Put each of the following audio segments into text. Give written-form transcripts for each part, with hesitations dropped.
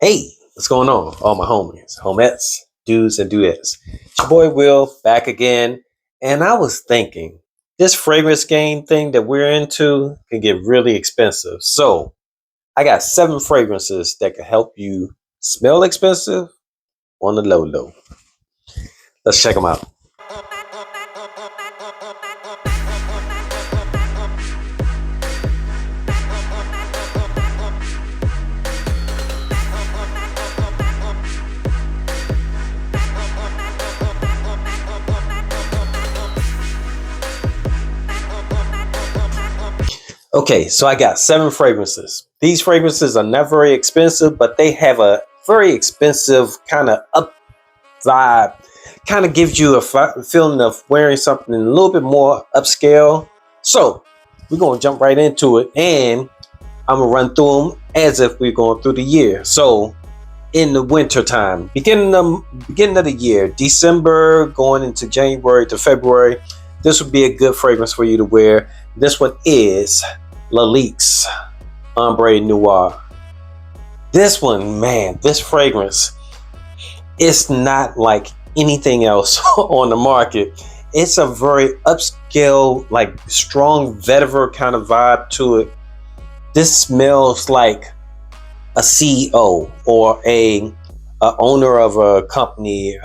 Hey, what's going on? All my homies, homettes, dudes, and dudettes. It's your boy Will back again. And I was thinking, this fragrance game thing that we're into can get really expensive. So I got 7 fragrances that can help you smell expensive on the low low. Let's check them out. Okay, so I got 7 fragrances. These fragrances are not very expensive, but they have a very expensive kind of up vibe. Kind of gives you a feeling of wearing something a little bit more upscale. So we're gonna jump right into it, and I'm gonna run through them as if we're going through the year. So in the winter time, beginning of the year, December going into January to February, this would be a good fragrance for you to wear. This one is Lalique's Ombre Noir. This one, man, this fragrance, it's not like anything else on the market. It's a very upscale, like strong vetiver kind of vibe to it. This smells like a CEO or a owner of a company.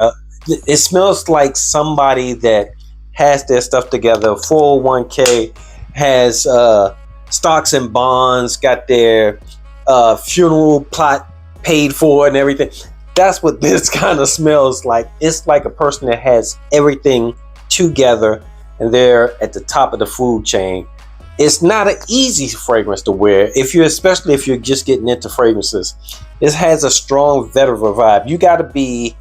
It smells like somebody that has their stuff together. 401k, has stocks and bonds, got their funeral plot paid for and everything. That's what this kind of smells like. It's like a person that has everything together and they're at the top of the food chain. It's not an easy fragrance to wear, especially if you're just getting into fragrances. It has a strong vetiver vibe. You got to be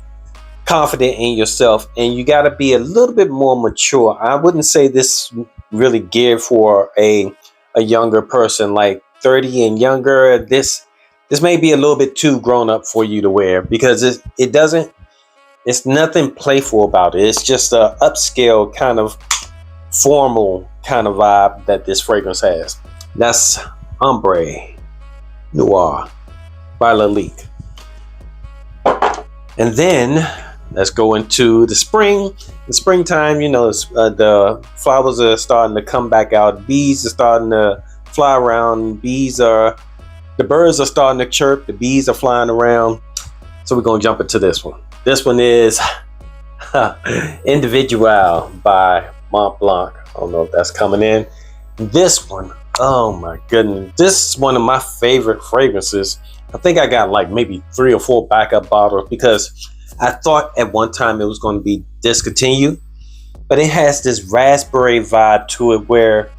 confident in yourself, and you got to be a little bit more mature. I wouldn't say this really geared for a younger person, like 30 and younger. This may be a little bit too grown up for you to wear, because it's nothing playful about it. It's just a upscale kind of formal kind of vibe that this fragrance has. That's Ombre Noir by Lalique. And then let's go into the spring. The springtime, the flowers are starting to come back out. Bees are starting to fly around. The birds are starting to chirp. The bees are flying around. So we're going to jump into this one. This one is Individual by Mont Blanc. I don't know if that's coming in. This one, oh my goodness. This is one of my favorite fragrances. I think I got like maybe 3 or 4 backup bottles because I thought at one time it was going to be discontinued, but it has this raspberry vibe to it where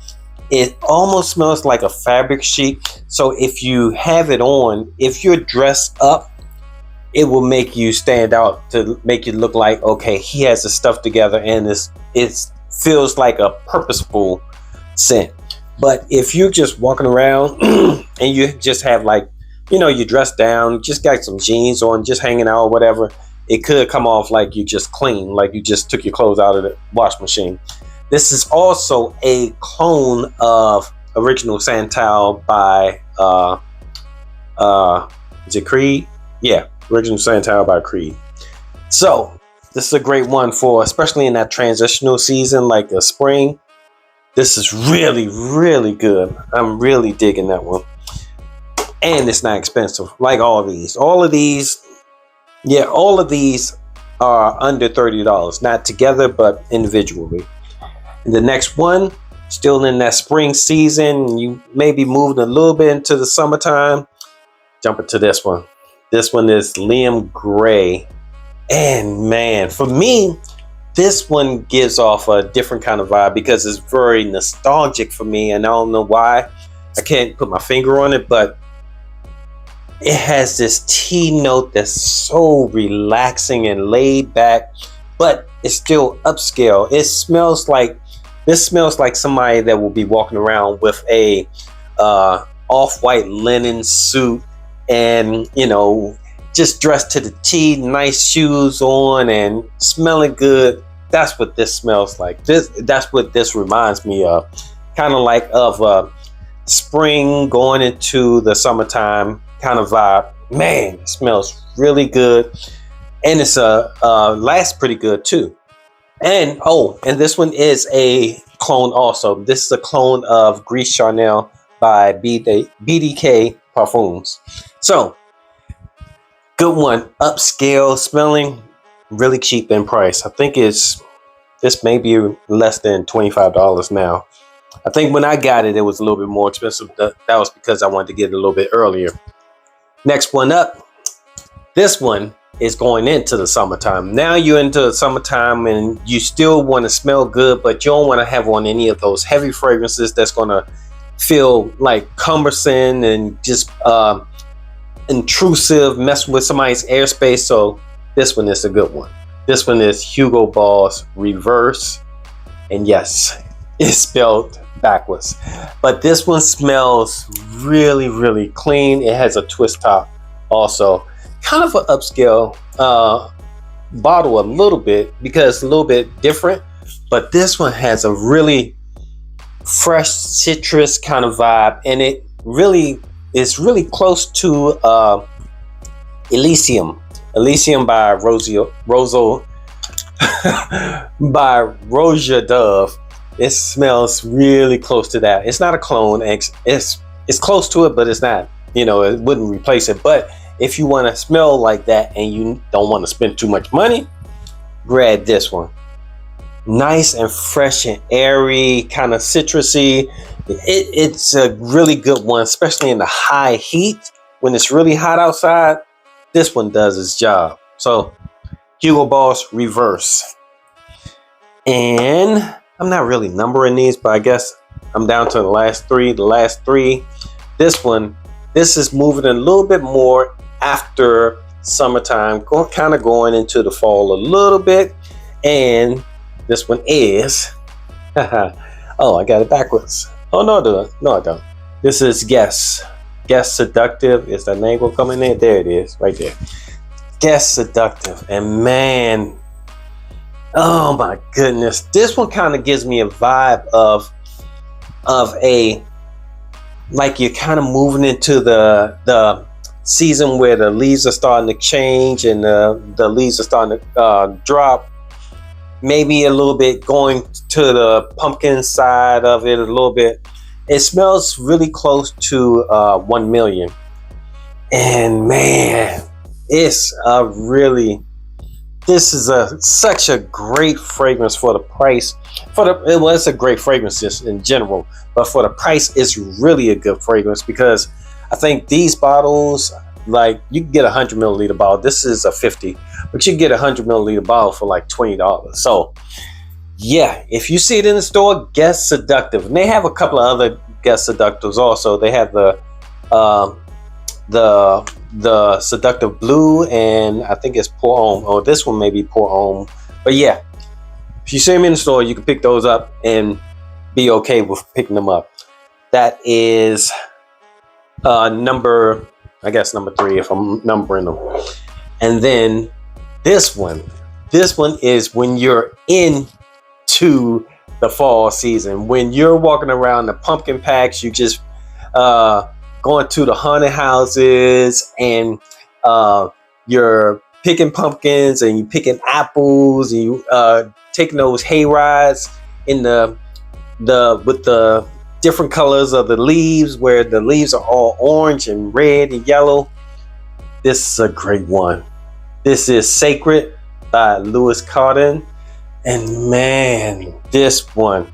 it almost smells like a fabric sheet. So if you have it on, if you're dressed up, it will make you stand out, to make you look like, okay, he has his stuff together, and it feels like a purposeful scent. But if you're just walking around and you just have like, you dressed down, just got some jeans on, just hanging out or whatever, it could come off like you just clean, like you just took your clothes out of the wash machine. This is also a clone of Original Santal by is it Creed? Yeah, Original Santal by Creed. So this is a great one for, especially in that transitional season, like the spring. This is really, really good. I'm really digging that one. And it's not expensive, like all of these. All of these are under $30, not together, but individually. And the next one, still in that spring season, you may be moving a little bit into the summertime. Jump into this one. This one is Liam Gray. And man, for me, this one gives off a different kind of vibe because it's very nostalgic for me. And I don't know why. I can't put my finger on it, but it has this tea note that's so relaxing and laid back, but it's still upscale. This smells like somebody that will be walking around with a off-white linen suit and, just dressed to the T, nice shoes on and smelling good. That's what this smells like. That's what this reminds me of. Kind of like of spring going into the summertime kind of vibe Man, it smells really good, and it's lasts pretty good too. And and this one is a clone also. This is a clone of Grease Charnel by BDK Parfums. So good one, upscale smelling, really cheap in price. I think this may be less than $25 now. I think when I got it, it was a little bit more expensive. That was because I wanted to get it a little bit earlier. Next one up, this one is going into the summertime. Now you're into the summertime and you still want to smell good, but you don't want to have on any of those heavy fragrances that's going to feel like cumbersome and just intrusive, mess with somebody's airspace. So this one is a good one. This one is Hugo Boss Reverse. And yes, it's spelled backwards. But this one smells really, really clean. It has a twist top also. Kind of an upscale bottle a little bit because it's a little bit different. But this one has a really fresh citrus kind of vibe. And it's really close to Elysium. Elysium by by Roja Dove. It smells really close to that. It's not a clone. It's close to it, but it's not. It wouldn't replace it. But if you want to smell like that and you don't want to spend too much money, grab this one. Nice and fresh and airy, kind of citrusy. It's a really good one, especially in the high heat. When it's really hot outside, this one does its job. So Hugo Boss Reverse. And I'm not really numbering these, but I guess I'm down to the last three. This is moving a little bit more after summertime, kind of going into the fall a little bit. And this one is, oh, I got it backwards. Oh, no, I don't. This is Guess Seductive. Is that name gonna come in there? There it is, right there. Guess Seductive. And man, oh my goodness, this one kind of gives me a vibe of a, like you're kind of moving into the season where the leaves are starting to change and the leaves are starting to drop. Maybe a little bit going to the pumpkin side of it a little bit. It smells really close to 1 million. And man, this is such a great fragrance for the price. It's a great fragrance just in general, but for the price, it's really a good fragrance because I think these bottles, like you can get a 100 milliliter bottle. This is a 50, but you can get a 100 milliliter bottle for like $20. So yeah, if you see it in the store, Guess Seductive. And they have a couple of other Guess Seductives also. They have the Seductive Blue, and I think it's Pour Homme. Oh, this one may be Pour Homme. But yeah, if you see them in the store, you can pick those up and be okay with picking them up. That is number 3 if I'm numbering them. And then this one is when you're into the fall season, when you're walking around the pumpkin patch, you just going to the haunted houses and you're picking pumpkins and you picking apples and you taking those hay rides in with the different colors of the leaves, where the leaves are all orange and red and yellow. This is a great one. This is Sacred by Louis Cardin. And man, this one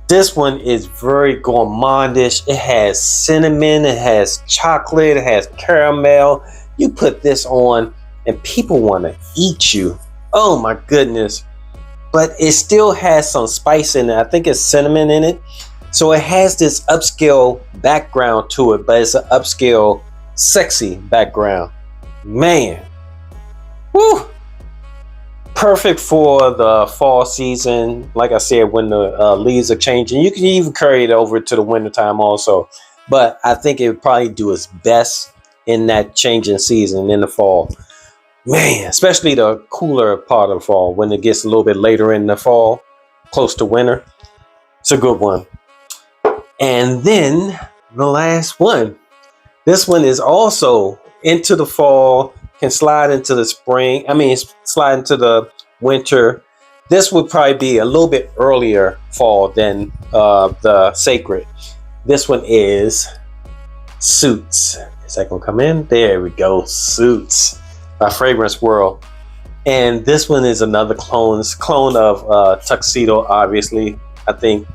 is very gourmandish. It has cinnamon, it has chocolate, it has caramel. You put this on and people want to eat you. Oh my goodness. But it still has some spice in it. I think it's cinnamon in it. So it has this upscale background to it, but it's an upscale, sexy background. Man. Woo! Perfect for the fall season. Like I said, when the leaves are changing. You can even carry it over to the wintertime also. But I think it would probably do its best in that changing season in the fall. Man, especially the cooler part of the fall, when it gets a little bit later in the fall, close to winter. It's a good one. And then the last one. This one is also into the fall, can slide into the spring. I mean, slide into the winter. This would probably be a little bit earlier fall than the Sacred. This one is Suits. Is that gonna come in? There we go. Suits by Fragrance World. And this one is another clone of Tuxedo, obviously. I think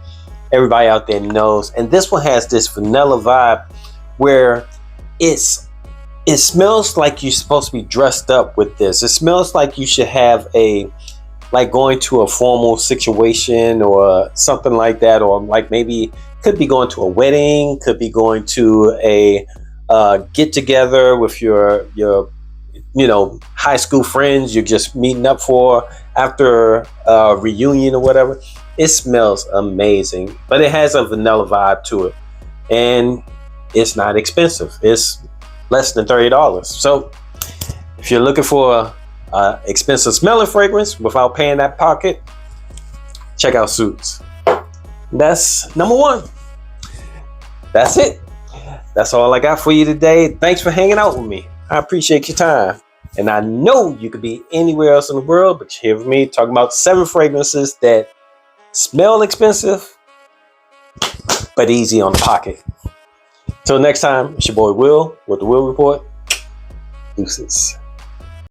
everybody out there knows. And this one has this vanilla vibe where it smells like you're supposed to be dressed up with this. It smells like you should have like going to a formal situation or something like that, or like maybe could be going to a wedding, could be going to a get together with your high school friends you're just meeting up for after a reunion or whatever. It smells amazing, but it has a vanilla vibe to it, and it's not expensive. It's less than $30. So if you're looking for a expensive smelling fragrance without paying that pocket, check out Suits. That's number one. That's it. That's all I got for you today. Thanks for hanging out with me. I appreciate your time. And I know you could be anywhere else in the world, but you're here with me talking about 7 fragrances that smell expensive, but easy on the pocket. Till next time, it's your boy Will with the Will Report. Deuces.